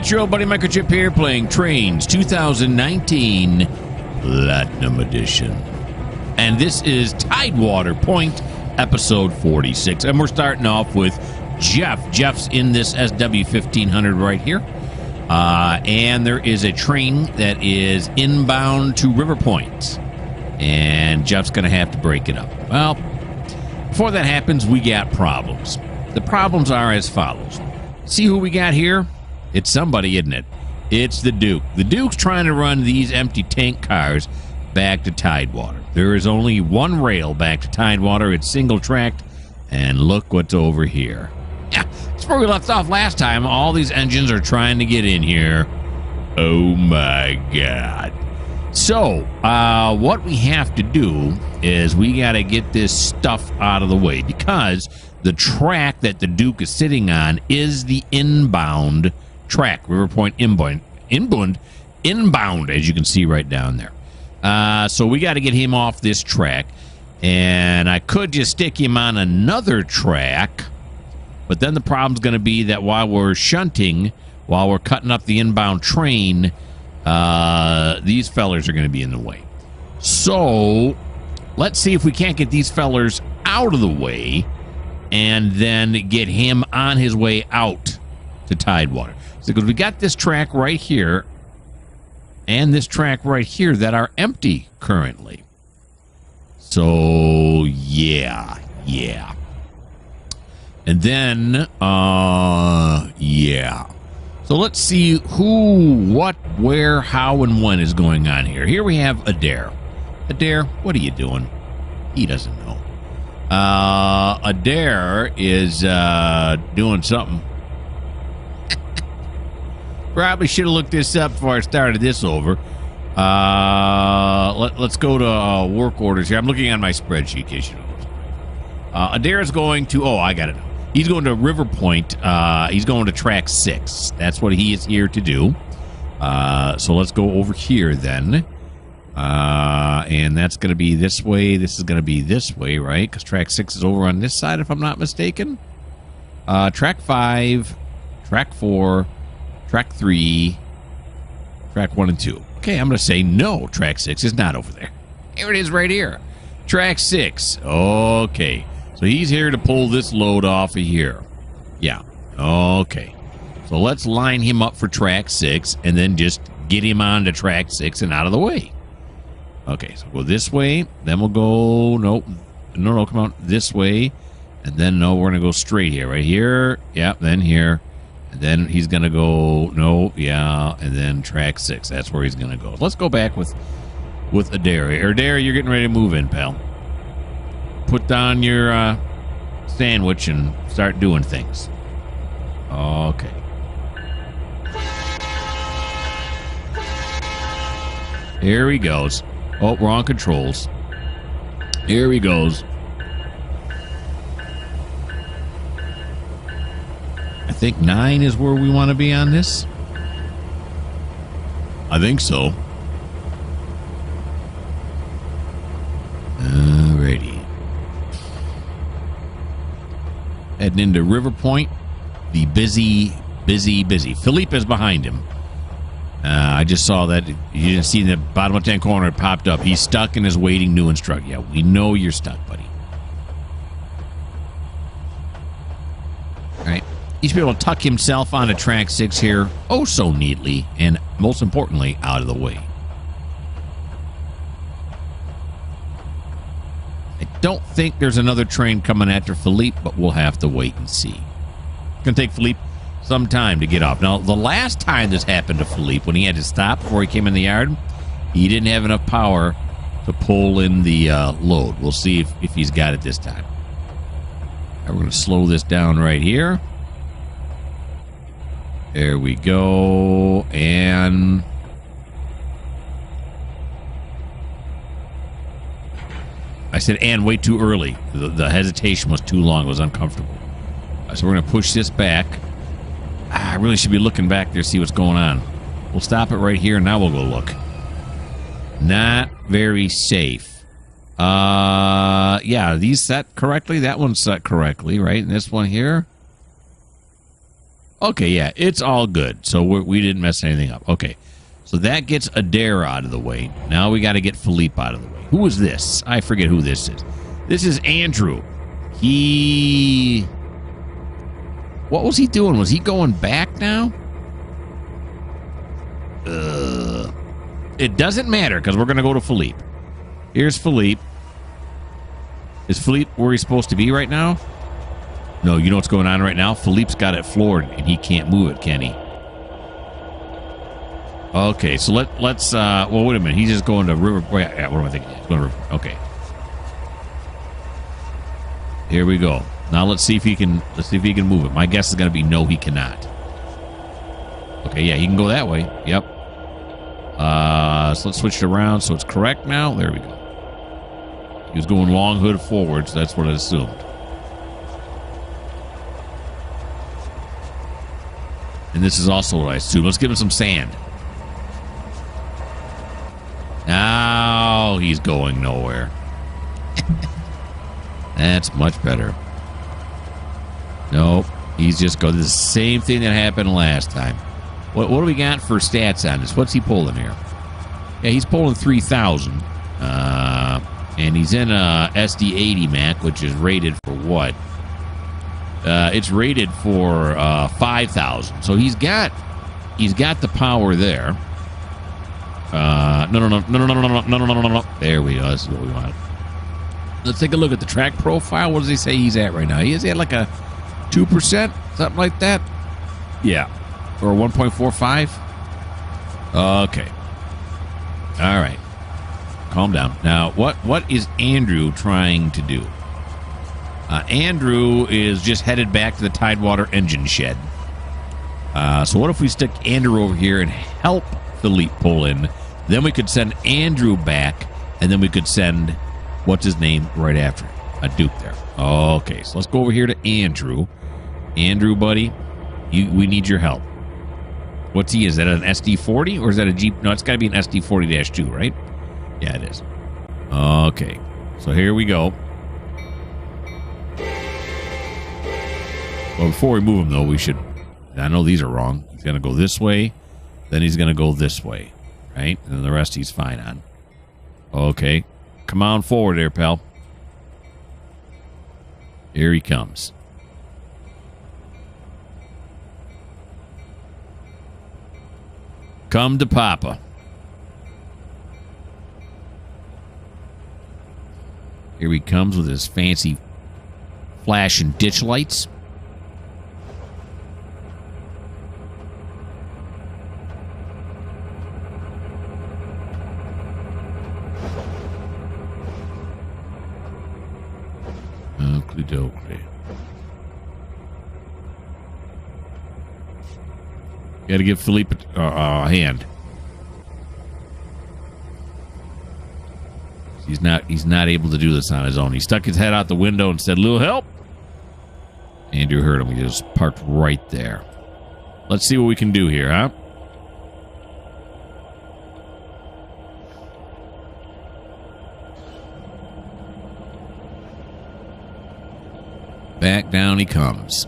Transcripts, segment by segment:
it's your old buddy Mikerowchip here playing Trainz 2019 Platinum Edition. And this is TideWater Point, episode 46. And we're starting off with Jeff. Jeff's in this SW1500 right here. And there is a train that is inbound to River Point. And Jeff's going to have to break it up. Well, before that happens, we got problems. The problems are as follows. See who we got here? It's somebody, isn't it? It's the Duke. The Duke's trying to run these empty tank cars back to TideWater. There is only one rail back to TideWater. It's single-tracked. And look what's over here. Yeah, that's where we left off last time. All these engines are trying to get in here. Oh, my God. So, what we have to do is we got to get this stuff out of the way because the track that the Duke is sitting on is the inbound track. River Point inbound, as you can see right down there. So we got to get him off this track. And I could just stick him on another track. But then the problem's going to be that while we're shunting, while we're cutting up the inbound train, these fellers are going to be in the way. So let's see if we can't get these fellers out of the way and then get him on his way out to TideWater. So because we got this track right here and this track right here that are empty currently. So yeah. And then yeah. So let's see who, what, where, how, and when is going on here. Here we have Adair. Adair, what are you doing? He doesn't know. Adair is doing something. Probably should have looked this up before I started this over. Let's go to work orders here. I'm looking on my spreadsheet in case you don't know. Adair is going to... Oh, I got it. He's going to River Point. He's going to track 6. That's what he is here to do. So let's go over here then. And that's going to be this way. This is going to be this way, right? Because track 6 is over on this side, if I'm not mistaken. Track 5, track 4, track 3, track 1 and 2. Okay, I'm going to say no, track 6 is not over there. Here it is right here. Track 6. Okay. So he's here to pull this load off of here. Yeah. Okay. So let's line him up for track 6 and then just get him on to track 6 and out of the way. Okay, so go this way. Then we'll go... No, come on. This way. And then, no, we're going to go straight here. Right here. Yeah, then here. And then he's going to go... No, yeah. And then track 6. That's where he's going to go. Let's go back with Adair. Adair, you're getting ready to move in, pal. Put down your sandwich and start doing things. Okay. Here he goes. Oh, wrong controls. Here he goes. I think 9 is where we want to be on this. I think so. Alrighty. Heading into River Point. The busy. Philippe is behind him. I just saw that. You didn't see in the bottom left-hand corner. It popped up. He's stuck and is waiting to instruct. Yeah, we know you're stuck, buddy. All right. He should be able to tuck himself onto track 6 here. Oh, so neatly. And most importantly, out of the way. I don't think there's another train coming after Philippe, but we'll have to wait and see. It's going to take Philippe some time to get off. Now, the last time this happened to Philippe, when he had to stop before he came in the yard, he didn't have enough power to pull in the load. We'll see if he's got it this time. Right, we're going to slow this down right here. There we go. And... I said, and way too early. The hesitation was too long. It was uncomfortable. So we're going to push this back. I really should be looking back there to see what's going on. We'll stop it right here, and now we'll go look. Not very safe. Yeah, are these set correctly? That one's set correctly, right? And this one here? Okay, yeah, it's all good. So we didn't mess anything up. Okay, so that gets Adair out of the way. Now we got to get Philippe out of the way. Who is this? I forget who this is. This is Andrew. What was he doing? Was he going back now? It doesn't matter because we're going to go to Philippe. Here's Philippe. Is Philippe where he's supposed to be right now? No, you know what's going on right now? Philippe's got it floored and he can't move it, can he? Okay, so let's well, wait a minute. He's just going to River. Wait, what am I thinking? He's going to River. Okay. Here we go. Now let's see if he can move it. My guess is going to be no, he cannot. Okay, yeah, he can go that way. Yep. So let's switch it around so it's correct now. There we go. He was going long hood forward, so that's what I assumed. And this is also what I assume. Let's give him some sand. Now he's going nowhere. That's much better. Nope. He's just going the same thing that happened last time. What do we got for stats on this? What's he pulling here? Yeah, he's pulling 3,000. And he's in a SD80 Mac, which is rated for what? It's rated for 5,000. So he's got the power there. No. There we go. This is what we want. Let's take a look at the track profile. What does he say he's at right now? Is he at like a 2%? Something like that? Yeah. Or 1.45? Okay. All right. Calm down. Now, what is Andrew trying to do? Andrew is just headed back to the TideWater engine shed. So what if we stick Andrew over here and help Philippe pull in? Then we could send Andrew back, and then we could send, what's his name, right after him? A Duke there. Okay, so let's go over here to Andrew. Andrew, buddy, we need your help. What's he? Is that an SD40 or is that a Jeep? No, it's got to be an SD40-2, right? Yeah, it is. Okay, so here we go. Well, before we move him, though, we should... I know these are wrong. He's going to go this way. Then he's going to go this way. Right? And then the rest he's fine on. Okay. Come on forward there, pal. Here he comes. Come to Papa. Here he comes with his fancy flash and ditch lights. Oakley. Got to give Philippe a hand. He's not able to do this on his own. He stuck his head out the window and said, "Little help." Andrew heard him. He just parked right there. Let's see what we can do here, huh? Back down he comes.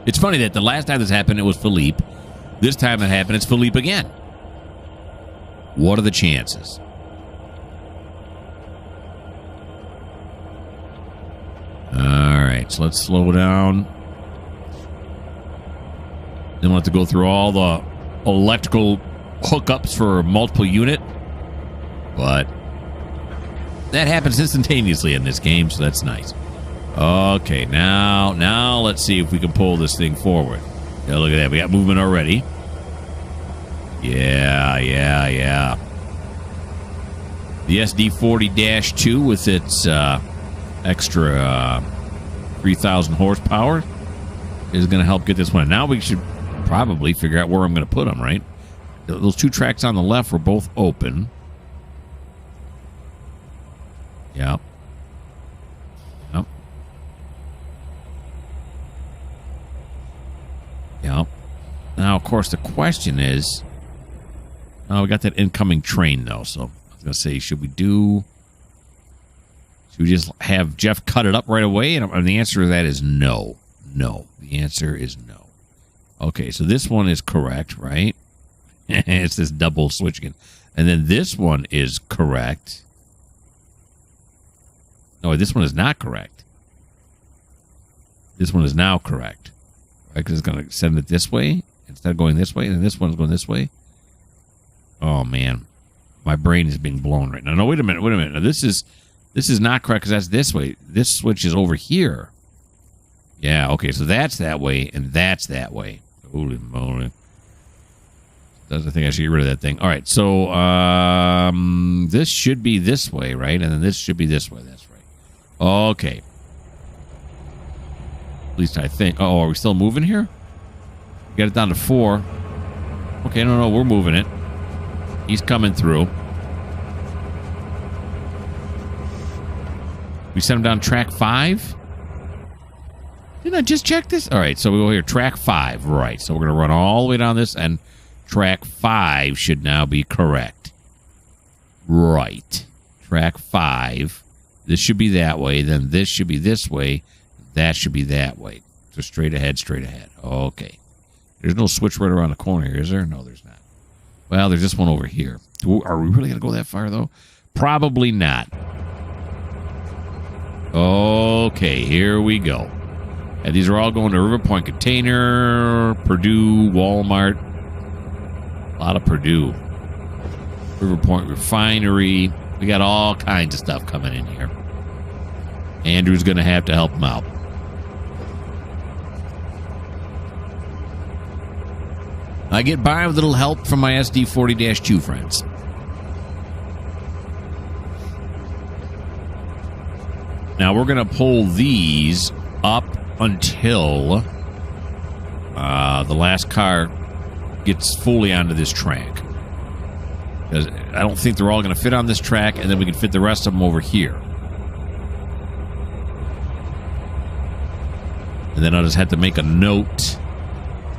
It's funny that the last time this happened, it was Philippe. This time it happened, it's Philippe again. What are the chances? All right, so let's slow down. Then we'll have to go through all the electrical hookups for multiple unit. But that happens instantaneously in this game, so that's nice. Okay, now let's see if we can pull this thing forward. Yeah, look at that. We got movement already. Yeah. The SD40-2 with its extra 3,000 horsepower is going to help get this one. Now we should probably figure out where I'm going to put them, right? Those two tracks on the left were both open. Yep. Now, of course, the question is... Oh, we got that incoming train, though. So, I was going to say, should we just have Jeff cut it up right away? And the answer to that is no. No. The answer is no. Okay, so this one is correct, right? It's this double switch again. And then this one is correct. No, this one is not correct. This one is now correct. Right, because it's going to send it this way instead of going this way. And this one's going this way. Oh, man. My brain is being blown right now. No, wait a minute. Now, this is not correct because that's this way. This switch is over here. Yeah, okay. So that's that way and that's that way. Holy moly. I think I should get rid of that thing. All right, so this should be this way, right? And then this should be this way. That's right. Okay. At least I think. Oh, are we still moving here? Got it down to 4. Okay, no, we're moving it. He's coming through. We sent him down track 5? Didn't I just check this? All right, so we go here, track 5. Right, so we're going to run all the way down this, and track 5 should now be correct. Right. Track 5. This should be that way. Then this should be this way. That should be that way. So straight ahead, straight ahead. Okay. There's no switch right around the corner here, is there? No, there's not. Well, there's this one over here. Are we really going to go that far, though? Probably not. Okay, here we go. And these are all going to River Point Container, Purdue, Walmart. A lot of Purdue. River Point Refinery. We got all kinds of stuff coming in here. Andrew's going to have to help him out. I get by with a little help from my SD40-2 friends. Now we're going to pull these up until the last car gets fully onto this track. Because I don't think they're all going to fit on this track, and then we can fit the rest of them over here. And then I'll just have to make a note.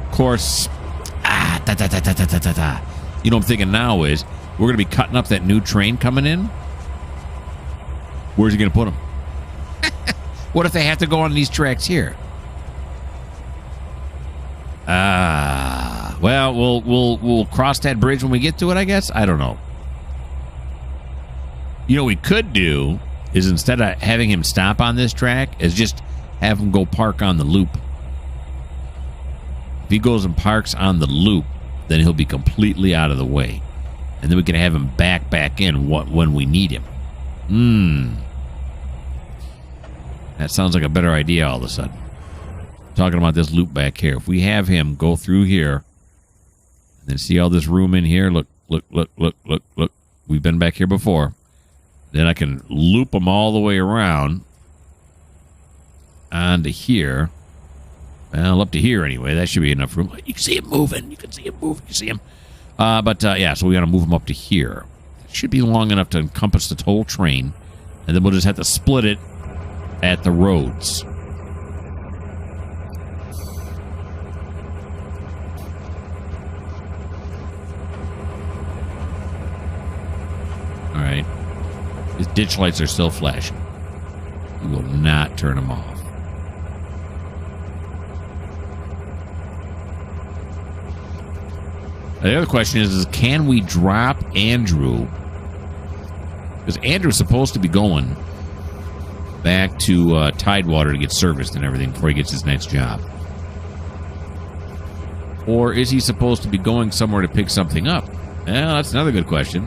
Of course, you know what I'm thinking now is we're going to be cutting up that new train coming in. Where's he going to put them? What if they have to go on these tracks here? Well, we'll cross that bridge when we get to it, I guess. I don't know. You know what we could do is instead of having him stop on this track, is just have him go park on the loop. If he goes and parks on the loop, then he'll be completely out of the way. And then we can have him back in when we need him. That sounds like a better idea all of a sudden. Talking about this loop back here. If we have him go through here, and then see all this room in here. Look. We've been back here before. Then I can loop him all the way around onto here. Well, up to here anyway. That should be enough room. You can see him moving. You can see him. Yeah, so we got to move him up to here. It should be long enough to encompass the whole train. And then we'll just have to split it at the roads. All right. His ditch lights are still flashing. We will not turn them off. The other question is can we drop Andrew? Because Andrew's supposed to be going back to TideWater to get serviced and everything before he gets his next job. Or is he supposed to be going somewhere to pick something up? Well, that's another good question.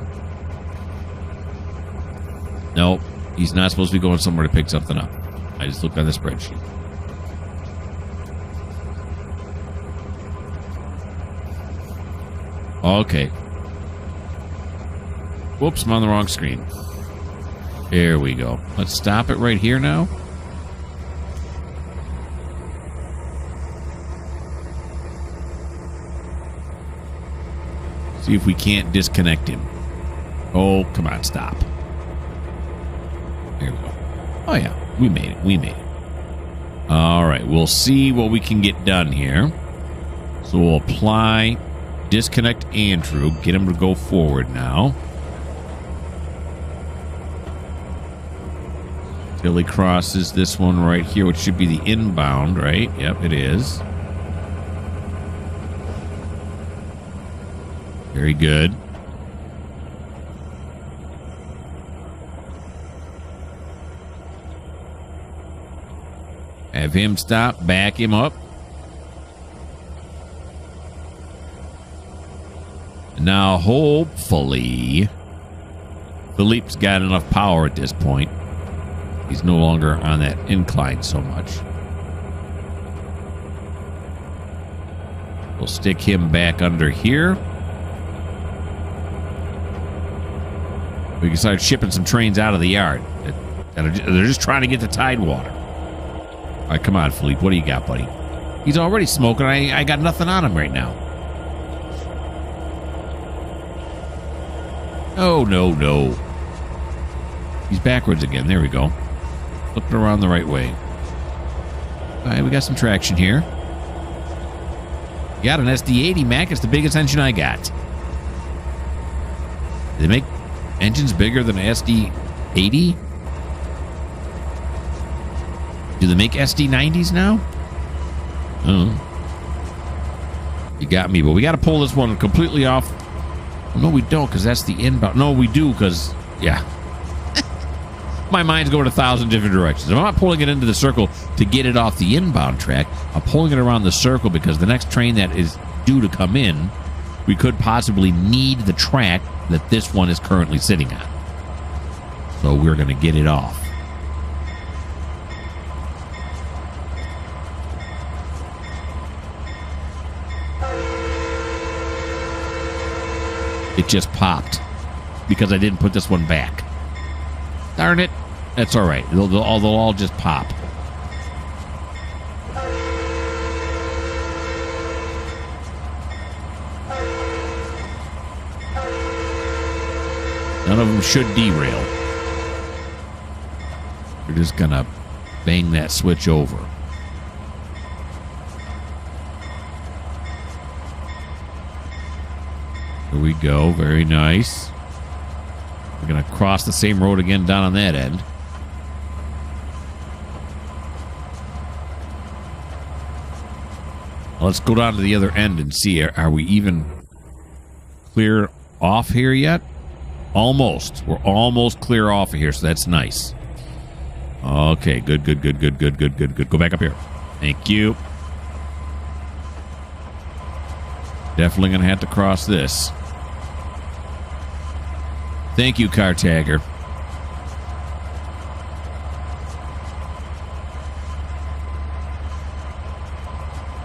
No, he's not supposed to be going somewhere to pick something up. I just looked on the spreadsheet. Okay. Whoops, I'm on the wrong screen. There we go. Let's stop it right here now. See if we can't disconnect him. Oh, come on, stop. There we go. Oh, yeah. We made it. All right. We'll see what we can get done here. So we'll apply, disconnect Andrew, get him to go forward now. Till he crosses this one right here, which should be the inbound, right? Yep, it is. Very good. Have him stop, back him up. Now, hopefully, Philippe's got enough power at this point. He's no longer on that incline so much. We'll stick him back under here. We can start shipping some trains out of the yard. They're just trying to get to TideWater. All right, come on, Philippe. What do you got, buddy? He's already smoking. I got nothing on him right now. Oh, no. He's backwards again. There we go. Flipping around the right way. All right, we got some traction here. You got an SD80, Mac. It's the biggest engine I got. Do they make engines bigger than an SD80? Do they make SD90s now? Oh. You got me, but we got to pull this one completely off. Well, no, we don't, because that's the inbound. No, we do, because, yeah. My mind's going 1,000 different directions. I'm not pulling it into the circle to get it off the inbound track. I'm pulling it around the circle because the next train that is due to come in, we could possibly need the track that this one is currently sitting on. So we're going to get it off. It just popped because I didn't put this one back. Darn it. That's all right. They'll all just pop. None of them should derail. We're just going to bang that switch over. Here we go. Very nice. We're going to cross the same road again down on that end. Let's go down to the other end and see. Are we even clear off here yet? Almost. We're almost clear off of here, so that's nice. Okay, good. Go back up here. Thank you. Definitely going to have to cross this. Thank you, car tagger.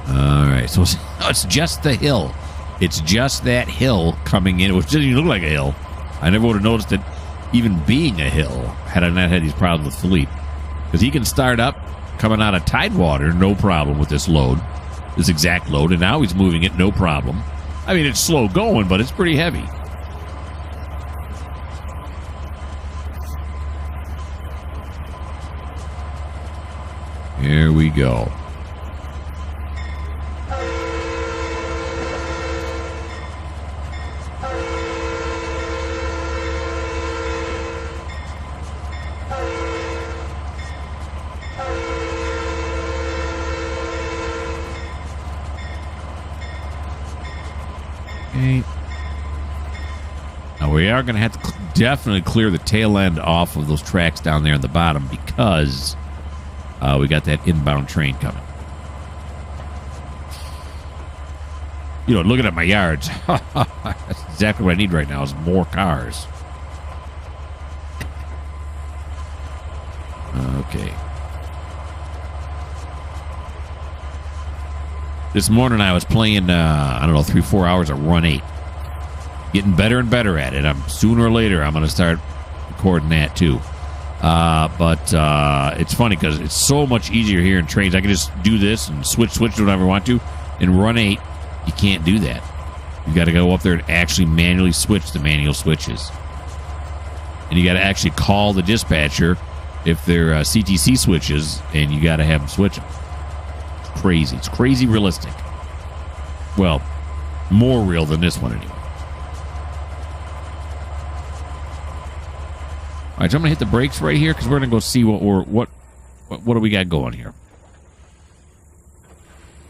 All right, so it's just the hill. It's just that hill coming in, which doesn't even look like a hill. I never would have noticed it even being a hill had I not had these problems with Philippe. Because he can start up coming out of TideWater, no problem with this load, this exact load, and now he's moving it, no problem. I mean, it's slow going, but it's pretty heavy. Here we go. Okay. Now we are going to have to definitely clear the tail end off of those tracks down there in the bottom because we got that inbound train coming. You know, looking at my yards, that's exactly what I need right now is more cars. Okay. This morning I was playing, I don't know, 3-4 hours of Run 8. Getting better and better at it. Sooner or later, I'm going to start recording that too. But it's funny because it's so much easier here in Trainz. I can just do this and switch whenever I want to. In Run 8, you can't do that. You've got to go up there and actually manually switch the manual switches. And you got to actually call the dispatcher if they're CTC switches, and you got to have them switch them. It's crazy. It's crazy realistic. Well, more real than this one anyway. All right, so I'm gonna hit the brakes right here because we're gonna go see what do we got going here.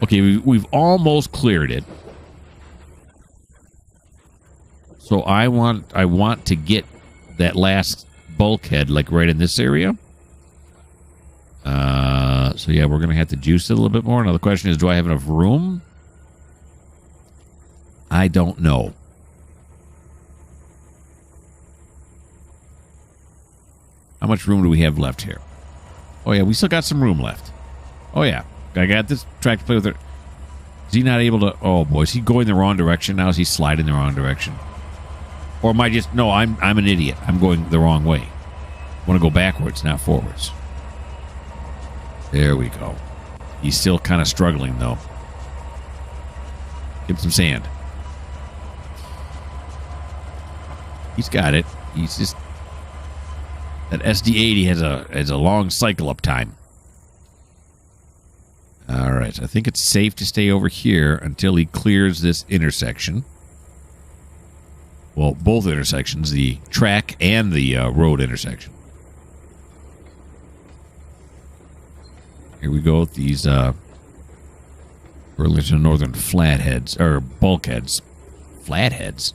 Okay, we've almost cleared it. So I want to get that last bulkhead like right in this area. So yeah, we're gonna have to juice it a little bit more. Now the question is, do I have enough room? I don't know. How much room do we have left here? Oh yeah, we still got some room left. Oh yeah, I got this track to play with. It. Is he not able to? Oh boy, is he going the wrong direction now? Is he sliding the wrong direction? Or am I just? No, I'm an idiot. I'm going the wrong way. I want to go backwards, not forwards. There we go. He's still kind of struggling though. Give him some sand. He's got it. He's just. That SD80 has a long cycle up time. All right, I think it's safe to stay over here until he clears this intersection. Well, both intersections, the track and the road intersection. Here we go with these Burlington Northern flatheads, or bulkheads. Flatheads?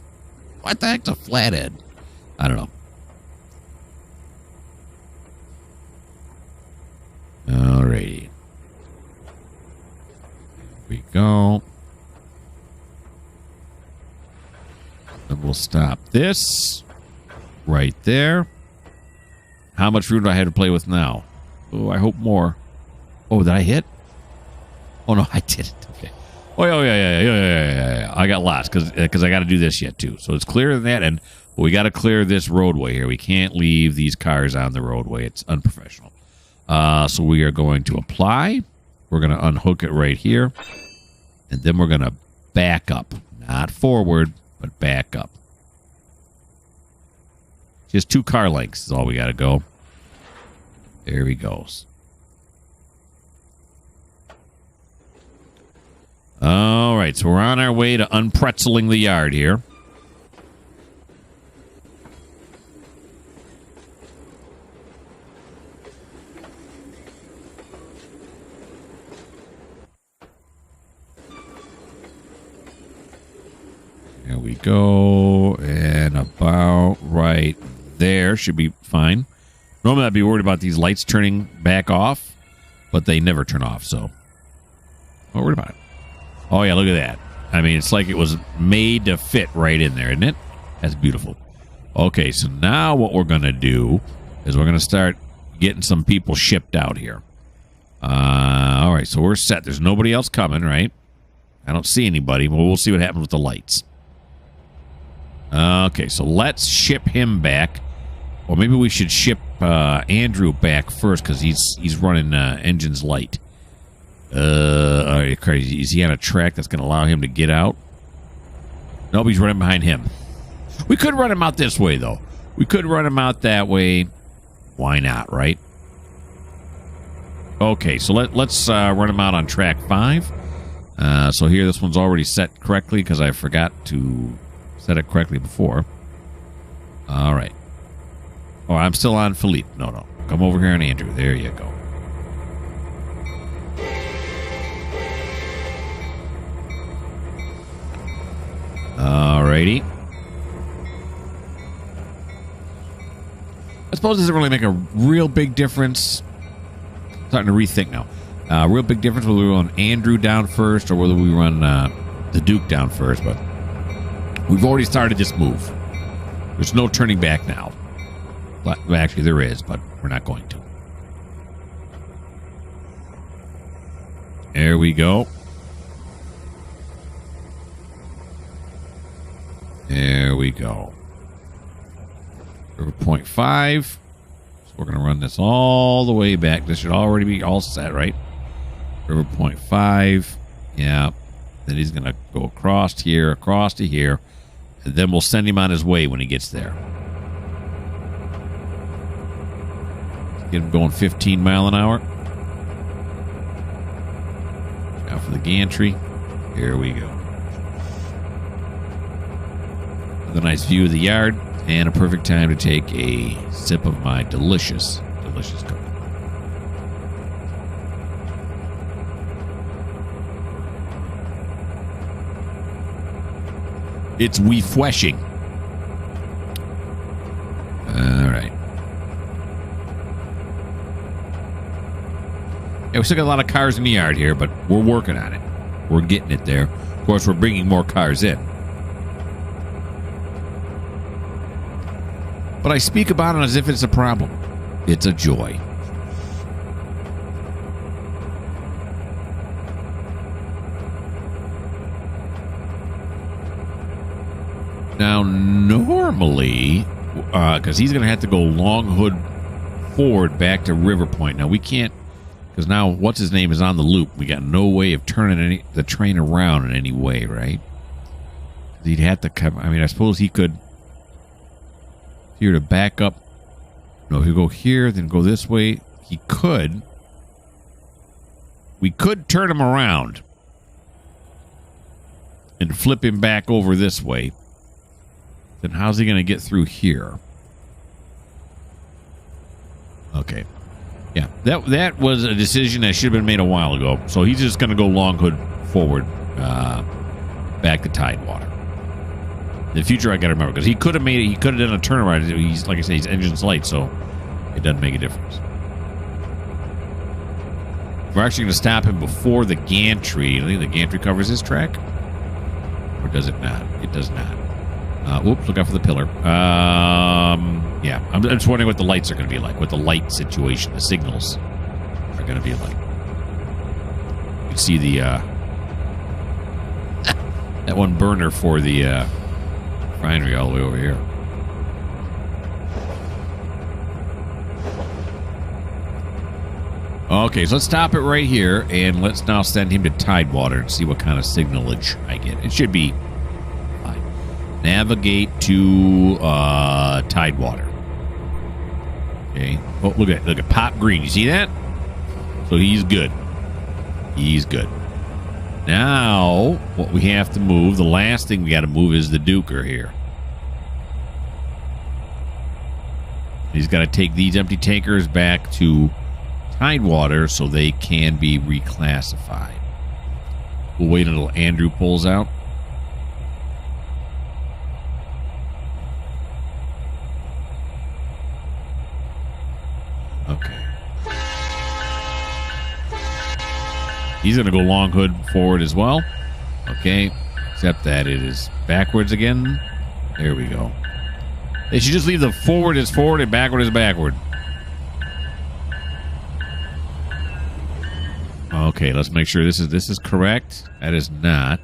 What the heck's a flathead? I don't know. Alrighty. Here we go. Then we'll stop this right there. How much room do I have to play with now? Oh, I hope more. Oh, did I hit? Oh, no, I didn't. Okay. Oh, yeah. I got lost because I got to do this yet, too. So it's clearer than that, and we got to clear this roadway here. We can't leave these cars on the roadway. It's unprofessional. So we are going to apply. We're going to unhook it right here. And then we're going to back up. Not forward, but back up. Just 2 car lengths is all we got to go. There he goes. All right, so we're on our way to unpretzeling the yard here. There we go, and about right there should be fine. Normally I'd be worried about these lights turning back off, but they never turn off, so not worried about it. Oh yeah, look at that. I mean, it's like it was made to fit right in there, isn't it? That's beautiful. Okay, so now what we're going to do is we're going to start getting some people shipped out here. All right, so we're set. There's nobody else coming, right? I don't see anybody, but we'll see what happens with the lights. Okay, so let's ship him back. Or maybe we should ship Andrew back first because he's running engines light. All right, crazy. Is he on a track that's going to allow him to get out? Nope, he's running behind him. We could run him out this way, though. We could run him out that way. Why not, right? Okay, so let's run him out on track 5. So here, this one's already set correctly because I forgot to set it correctly before. All right. Oh, I'm still on Philippe. No. Come over here on Andrew. There you go. Alrighty. I suppose it doesn't really make a real big difference. I'm starting to rethink now. Real big difference whether we run Andrew down first or whether we run the Duke down first, but we've already started this move. There's no turning back now. Well, actually, there is, but we're not going to. There we go. There we go. River Point 5. So we're going to run this all the way back. This should already be all set, right? River Point 5. Yeah. Then he's going to go across to here, and then we'll send him on his way when he gets there. Get him going 15 mile an hour. Out for the gantry. Here we go. With a nice view of the yard. And a perfect time to take a sip of my delicious, delicious coffee. It's refreshing. All right. Yeah, we still got a lot of cars in the yard here, but we're working on it. We're getting it there. Of course, we're bringing more cars in. But I speak about it as if it's a problem. It's a joy. Now, normally, because he's going to have to go long hood forward back to River Point. Now, we can't, because now, what's his name is on the loop. We got no way of turning the train around in any way, right? He'd have to come. I mean, I suppose he could. Here to back up. No, if you go here, then go this way. He could. We could turn him around and flip him back over this way. Then how's he going to get through here? Okay. Yeah, that was a decision that should have been made a while ago. So he's just going to go long hood forward back to TideWater. In the future, I got to remember, because he could have made it. He could have done a turnaround. He's, like I say, his engine's light, so it doesn't make a difference. We're actually going to stop him before the gantry. I think the gantry covers his track. Or does it not? It does not. Whoops, look out for the pillar. Yeah, I'm just wondering what the lights are going to be like. What the light situation, the signals are going to be like. You can see the that one burner for the refinery all the way over here. Okay, so let's stop it right here, and let's now send him to TideWater and see what kind of signalage I get. It should be fine. Navigate to TideWater. Okay. Oh, look at pop green. You see that? So he's good. He's good. Now, what we have to move, the last thing we got to move is the Duker here. He's got to take these empty tankers back to TideWater so they can be reclassified. We'll wait until Andrew pulls out. Okay. He's going to go long hood forward as well. Okay. Except that it is backwards again. There we go. They should just leave the forward as forward and backward as backward. Okay, let's make sure this is correct. That is not.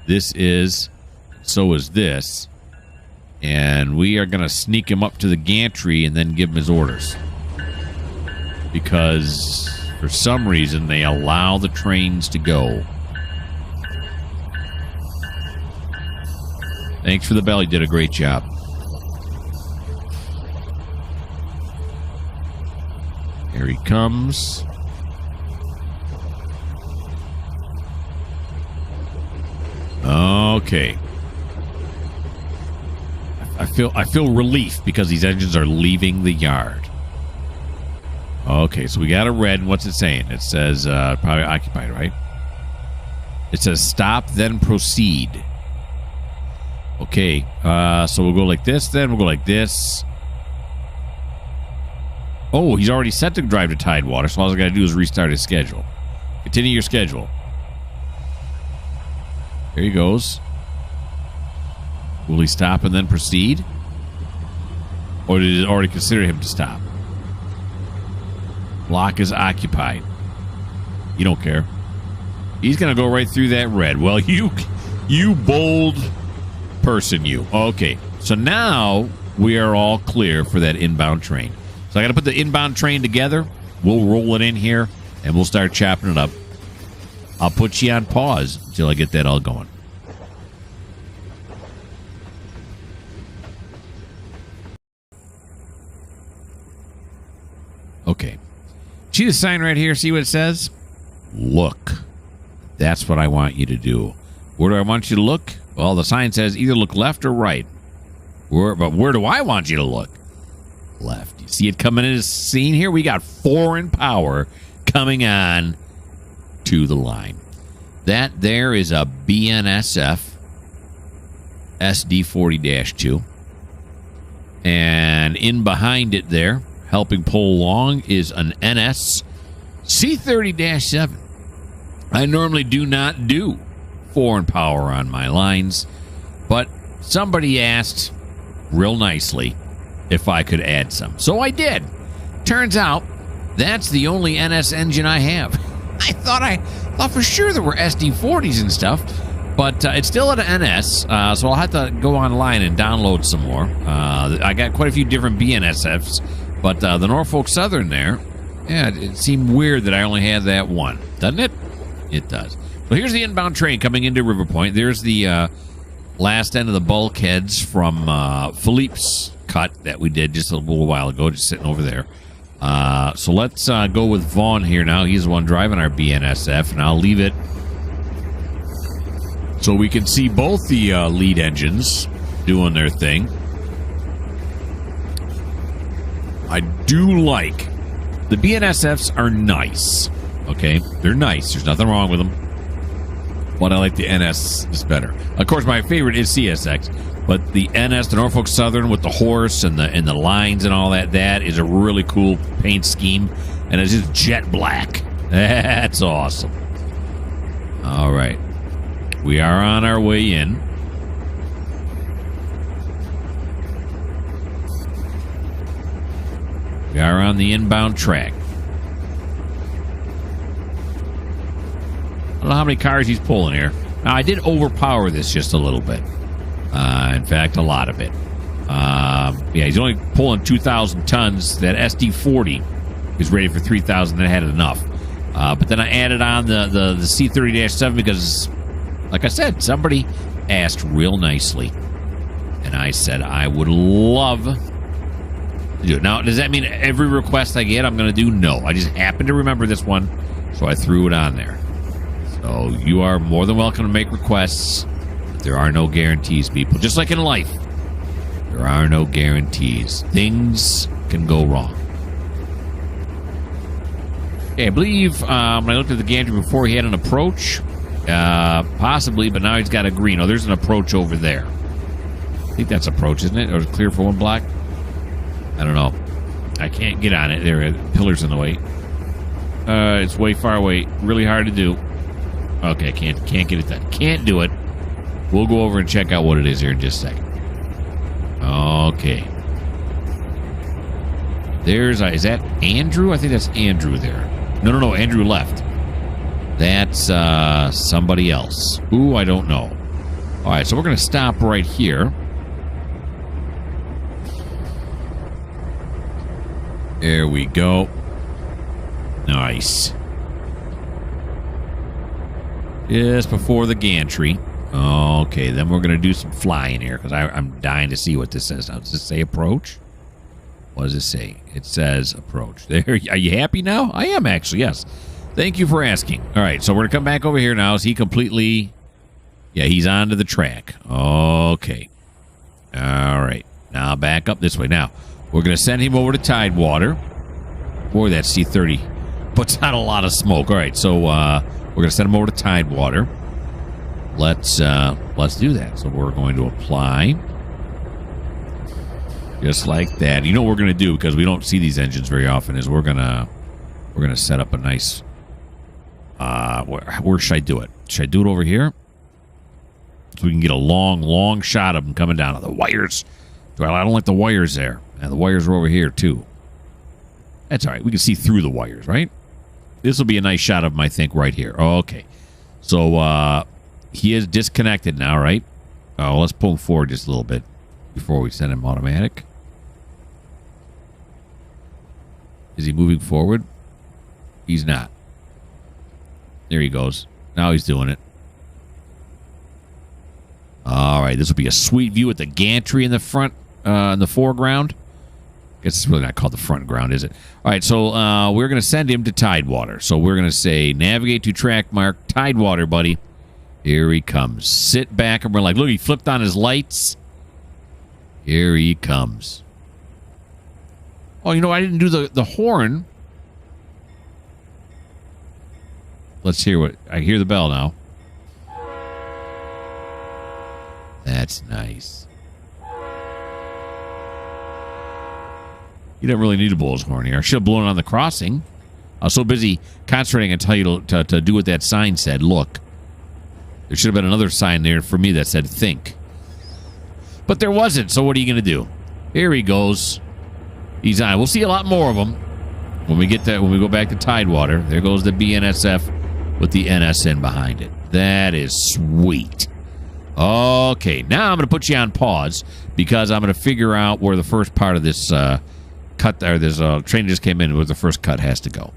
This is. So is this. And we are going to sneak him up to the gantry and then give him his orders. Because for some reason they allow the trains to go. Thanks for the bell. You did a great job. Here he comes. Okay. I feel relief because these engines are leaving the yard. Okay, so we got a red. What's it saying? It says probably occupied, right? It says stop, then proceed. Okay, so we'll go like this, then we'll go like this. Oh, he's already set to drive to TideWater, so all I got to do is restart his schedule. Continue your schedule. There he goes. Will he stop and then proceed? Or did it already consider him to stop? Block is occupied. You don't care. He's going to go right through that red. Well, you bold person, you. Okay, so now we are all clear for that inbound train. So I got to put the inbound train together. We'll roll it in here, and we'll start chopping it up. I'll put you on pause until I get that all going. Okay. See the sign right here? See what it says? Look. That's what I want you to do. Where do I want you to look? Well, the sign says either look left or right. But where do I want you to look? Left. You see it coming in the scene here? We got foreign power coming on to the line. That there is a BNSF SD40-2. And in behind it there, helping pull along, is an NS C30-7. I normally do not do foreign power on my lines, but somebody asked real nicely if I could add some. So I did. Turns out that's the only NS engine I have. I thought for sure there were SD40s and stuff, but it's still at an NS, so I'll have to go online and download some more. I got quite a few different BNSFs, but the Norfolk Southern there, yeah, it seemed weird that I only had that one. Doesn't it? It does. So here's the inbound train coming into River Point. There's the last end of the bulkheads from Philippe's cut that we did just a little while ago, just sitting over there. So let's go with Vaughn here now. He's the one driving our BNSF, and I'll leave it so we can see both the lead engines doing their thing. I do like the BNSFs are nice. Okay, they're nice. There's nothing wrong with them. But I like the NS is better. Of course, my favorite is CSX. But the NS, the Norfolk Southern with the horse and the lines and all that, that is a really cool paint scheme. And it's just jet black. That's awesome. All right. We are on our way in. We are on the inbound track. I don't know how many cars he's pulling here. Now, I did overpower this just a little bit. In fact, a lot of it. Yeah, he's only pulling 2,000 tons. That SD40 is rated for 3,000. That had enough. But then I added on the C30-7 because, like I said, somebody asked real nicely. And I said I would love to do it. Now, does that mean every request I get I'm going to do? No. I just happened to remember this one, so I threw it on there. So you are more than welcome to make requests. But there are no guarantees, people. Just like in life, there are no guarantees. Things can go wrong. Okay, I believe when I looked at the gantry before, he had an approach. Possibly, but now he's got a green. Oh, there's an approach over there. I think that's approach, isn't it? Or is it clear for one block? I don't know. I can't get on it. There are pillars in the way. It's way far away. Really hard to do. Okay, can't get it done. Can't do it. We'll go over and check out what it is here in just a second. Okay. There's is that Andrew? I think that's Andrew there. No. Andrew left. That's somebody else. Who? I don't know. All right, so we're going to stop right here. There we go. Nice. Just before the gantry. Okay, then we're going to do some flying here because I'm dying to see what this says. Now, does it say approach? What does it say? It says approach. There. Are you happy now? I am, actually, yes. Thank you for asking. All right, so we're going to come back over here now. Is he completely... Yeah, he's onto the track. Okay. All right. Now back up this way. Now, we're going to send him over to TideWater. Boy, that C30 puts out a lot of smoke. All right, so we're going to send him over to TideWater. Let's do that. So we're going to apply. Just like that. You know what we're going to do, because we don't see these engines very often, is we're going to set up a nice... where should I do it? Should I do it over here? So we can get a long shot of them coming down on the wires. I don't like the wires there. And the wires are over here, too. That's all right. We can see through the wires, right? This will be a nice shot of him, I think, right here. Okay. So, he is disconnected now, right? Oh, let's pull him forward just a little bit before we send him automatic. Is he moving forward? He's not. There he goes. Now he's doing it. All right, this will be a sweet view with the gantry in the front, in the foreground. I guess it's really not called the front ground, is it? All right, so we're going to send him to TideWater. So we're going to say, navigate to track mark, TideWater, buddy. Here he comes. Sit back, and we're like, look, he flipped on his lights. Here he comes. Oh, you know, I didn't do the horn. Let's hear what... I hear the bell now. That's nice. You don't really need a bull's horn here. I should have blown it on the crossing. I was so busy concentrating on tell you to do what that sign said. Look. There should have been another sign there for me that said think. But there wasn't, so what are you going to do? Here he goes. He's on. We'll see a lot more of them when we get that. When we go back to TideWater. There goes the BNSF with the NSN behind it. That is sweet. Okay, now I'm going to put you on pause because I'm going to figure out where the first part of this cut, or this train just came in, where the first cut has to go.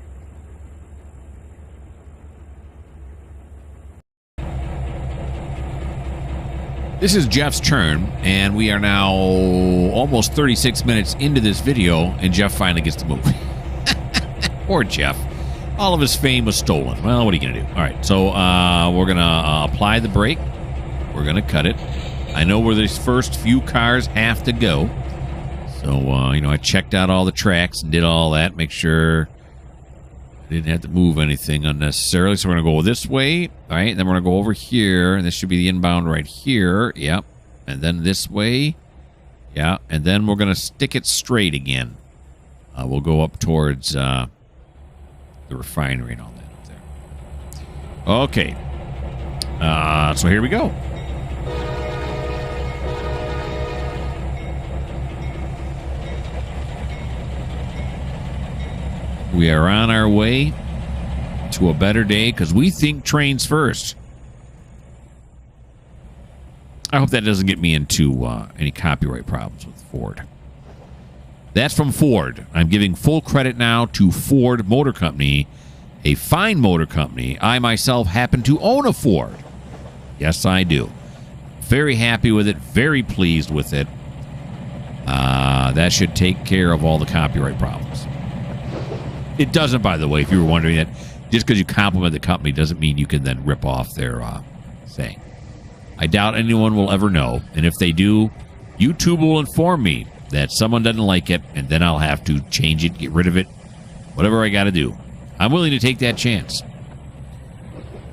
This is Jeff's turn, and we are now almost 36 minutes into this video, and Jeff finally gets to move. Poor Jeff. All of his fame was stolen. Well, what are you going to do? All right, so we're going to apply the brake. We're going to cut it. I know where these first few cars have to go. So, you know, I checked out all the tracks and did all that. Make sure I didn't have to move anything unnecessarily. So we're going to go this way. All right, then we're going to go over here. And this should be the inbound right here. Yep. And then this way. Yeah. And then we're going to stick it straight again. We'll go up towards the refinery and all that up there. Okay. So here we go. We are on our way to a better day because we think Trainz first. I hope that doesn't get me into any copyright problems with Ford. That's from Ford. I'm giving full credit now to Ford Motor Company, a fine motor company. I myself happen to own a Ford. Yes, I do. Very happy with it. Very pleased with it. That should take care of all the copyright problems. It doesn't, by the way, if you were wondering that. Just because you compliment the company doesn't mean you can then rip off their saying. I doubt anyone will ever know. And if they do, YouTube will inform me that someone doesn't like it, and then I'll have to change it, get rid of it, whatever I got to do. I'm willing to take that chance.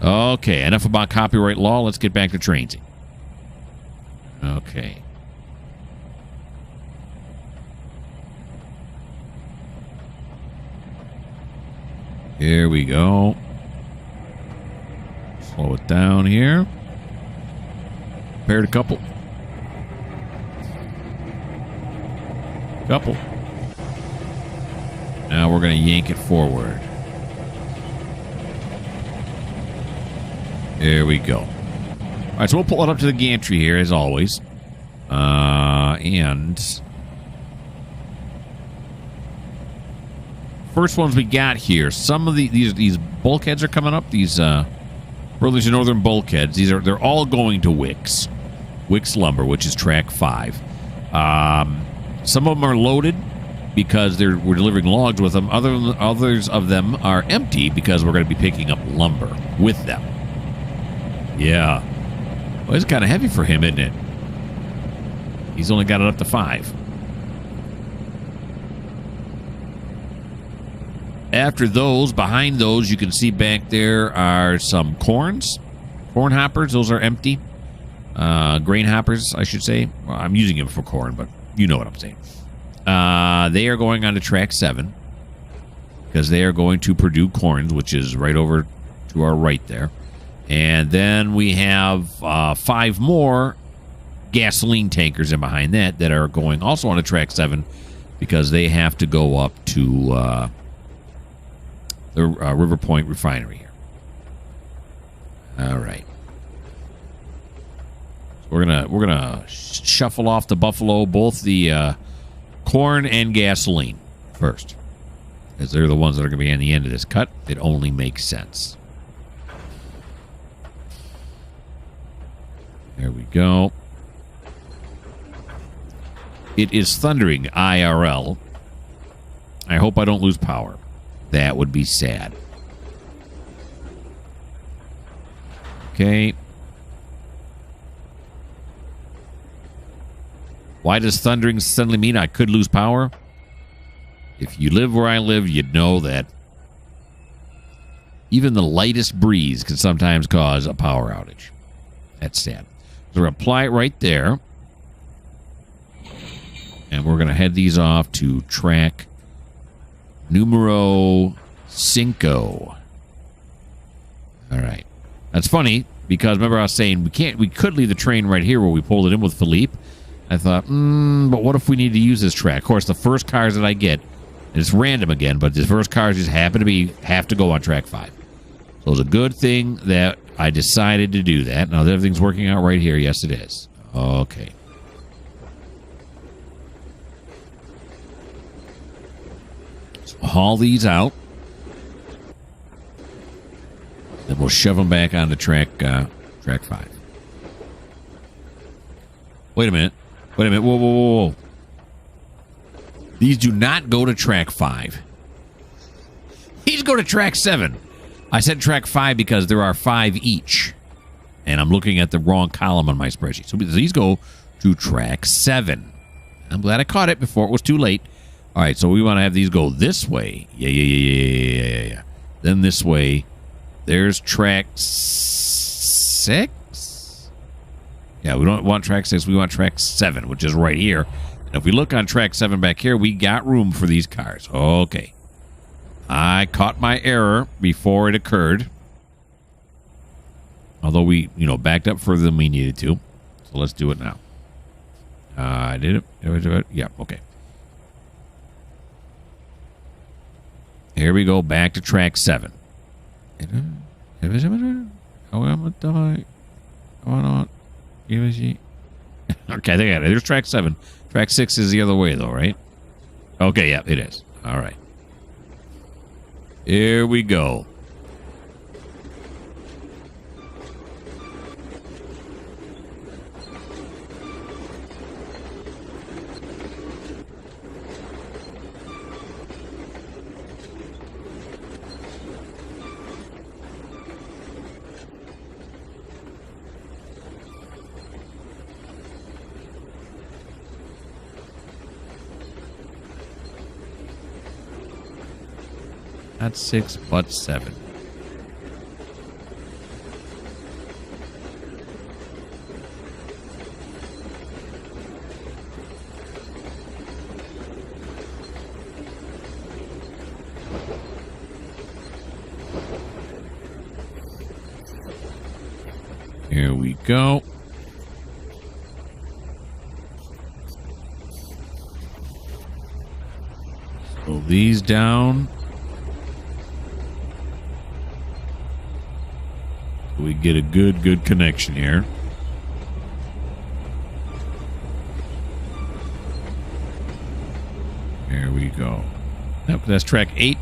Okay, enough about copyright law. Let's get back to Trainz. Okay. Here we go. Slow it down here. Paired a couple. Now we're going to yank it forward. There we go. All right, so we'll pull it up to the gantry here, as always. And first ones we got here. Some of these bulkheads are coming up. These Burlington Northern bulkheads. They're all going to Wicks Lumber, which is track 5. Some of them are loaded because we're delivering logs with them. Others of them are empty because we're going to be picking up lumber with them. Yeah. Well, it's kind of heavy for him, isn't it? He's only got it up to 5. After those, behind those, you can see back there are some corn hoppers. Those are empty. Grain hoppers, I should say. Well, I'm using them for corn, but you know what I'm saying. They are going on to track 7 because they are going to Purdue Corns, which is right over to our right there. And then we have 5 more gasoline tankers in behind that are going also on to track 7 because they have to go up to the River Point refinery here. All right. We're gonna shuffle off the Buffalo, both the corn and gasoline first, as they're the ones that are going to be on the end of this cut. It only makes sense. There we go. It is thundering IRL. I hope I don't lose power. That would be sad. Okay. Why does thundering suddenly mean I could lose power? If you live where I live, you'd know that even the lightest breeze can sometimes cause a power outage. That's sad. So we're going to apply it right there. And we're going to head these off to track numero 5. All right. That's funny because remember I was saying we could leave the train right here where we pulled it in with Philippe. I thought, but what if we need to use this track? Of course, the first cars that I get, it's random again, but the first cars just have to go on track 5. So it's a good thing that I decided to do that. Now that everything's working out right here. Yes, it is. Okay. So haul these out. Then we'll shove them back onto track 5. Wait a minute. Whoa. These do not go to track 5. These go to track 7. I said track 5 because there are 5 each. And I'm looking at the wrong column on my spreadsheet. So these go to track 7. I'm glad I caught it before it was too late. All right, so we want to have these go this way. Yeah. Then this way. There's track 6. Yeah, we don't want track 6. We want track 7, which is right here. And if we look on track 7 back here, we got room for these cars. Okay. I caught my error before it occurred. Although we, backed up further than we needed to. So let's do it now. I did it. Did I do it? Yeah, okay. Here we go, back to track 7. Okay, I think I got it. There's track 7. Track 6 is the other way, though, right? Okay, yeah, it is. All right. Here we go. Not 6, but 7. Here we go. Pull these down. We get a good connection here. There we go. Yep, that's track 8.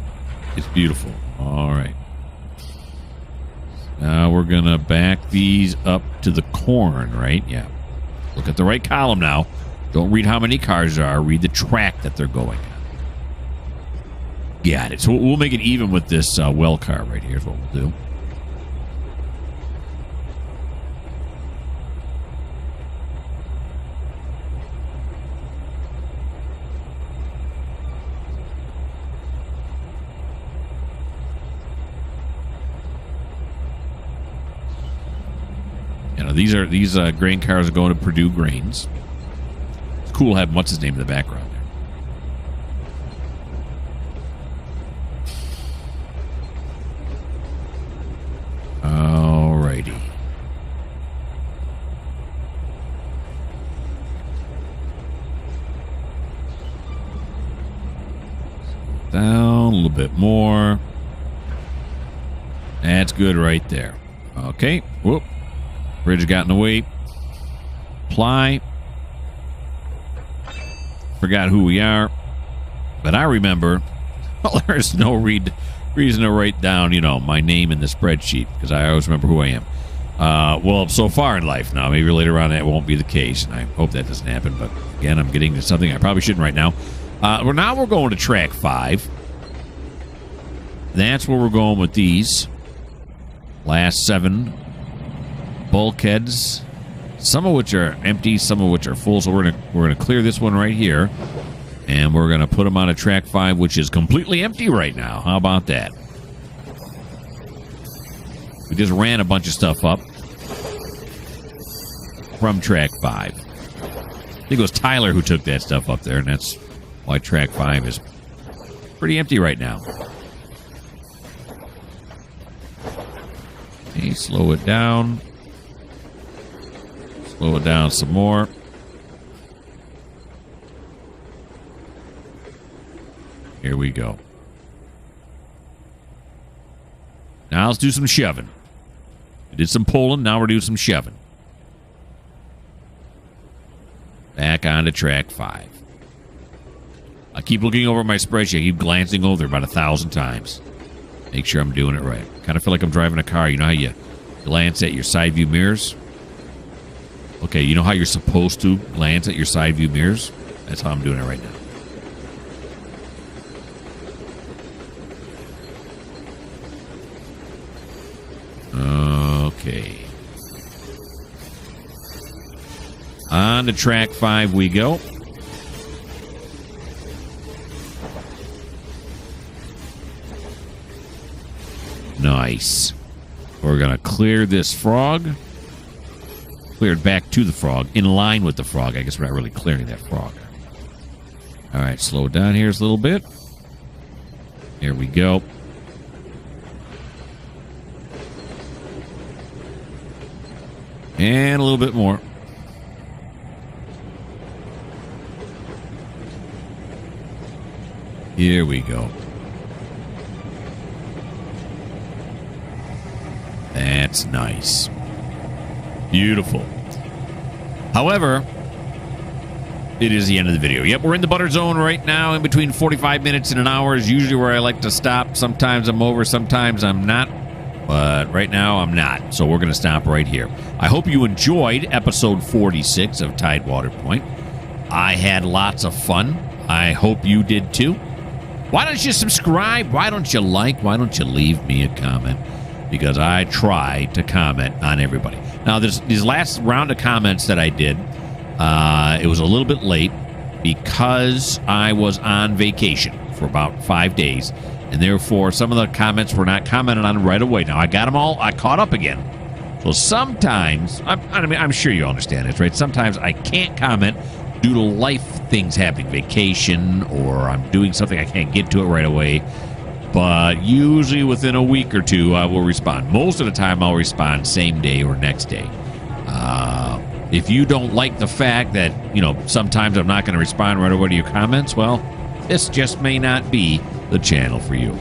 It's beautiful. All right. Now we're going to back these up to the corn, right? Yeah. Look at the right column now. Don't read how many cars there are. Read the track that they're going on. Got it. So we'll make it even with this well car right here is what we'll do. These grain cars are going to Purdue Grains. It's cool to have what's his name in the background there. Alrighty. Down a little bit more. That's good right there. Okay. Whoop. Bridge got in the way. Apply. Forgot who we are. But I remember. Well, there's no reason to write down, my name in the spreadsheet because I always remember who I am. Well, so far in life now. Maybe later on that won't be the case, and I hope that doesn't happen. But again, I'm getting to something I probably shouldn't right now. Now we're going to track 5. That's where we're going with these last 7 bulkheads some of which are empty, some of which are full. So we're gonna clear this one right here, and we're gonna put them on a track 5, which is completely empty right now. How about that? We just ran a bunch of stuff up from track 5. I think it was Tyler who took that stuff up there, and that's why track 5 is pretty empty right now. Okay, slow it down. Slow it down some more. Here we go. Now let's do some shoving. We did some pulling, now we're doing some shoving. Back onto track 5. I keep looking over my spreadsheet. I keep glancing over about 1,000 times. Make sure I'm doing it right. Kind of feel like I'm driving a car. You know how you glance at your side view mirrors? Okay, you know how you're supposed to glance at your side view mirrors? That's how I'm doing it right now. Okay. On to track 5 we go. Nice. We're going to clear this frog. Clear it back to the frog. In line with the frog. I guess we're not really clearing that frog. All right, slow it down here a little bit. Here we go. And a little bit more. Here we go. That's nice. Beautiful. However, it is the end of the video. Yep, we're in the butter zone right now. In between 45 minutes and an hour is usually where I like to stop. Sometimes I'm over, sometimes I'm not. But right now, I'm not. So we're going to stop right here. I hope you enjoyed episode 46 of TideWater Point. I had lots of fun. I hope you did too. Why don't you subscribe? Why don't you like? Why don't you leave me a comment? Because I try to comment on everybody. Now, these last round of comments that I did, it was a little bit late because I was on vacation for about 5 days. And therefore, some of the comments were not commented on right away. Now, I got them all. I caught up again. So sometimes, I'm sure you understand this, right? Sometimes I can't comment due to life things happening, vacation, or I'm doing something I can't get to it right away. But usually within a week or two, I will respond. Most of the time, I'll respond same day or next day. If you don't like the fact that, sometimes I'm not going to respond right away to your comments, well, this just may not be the channel for you.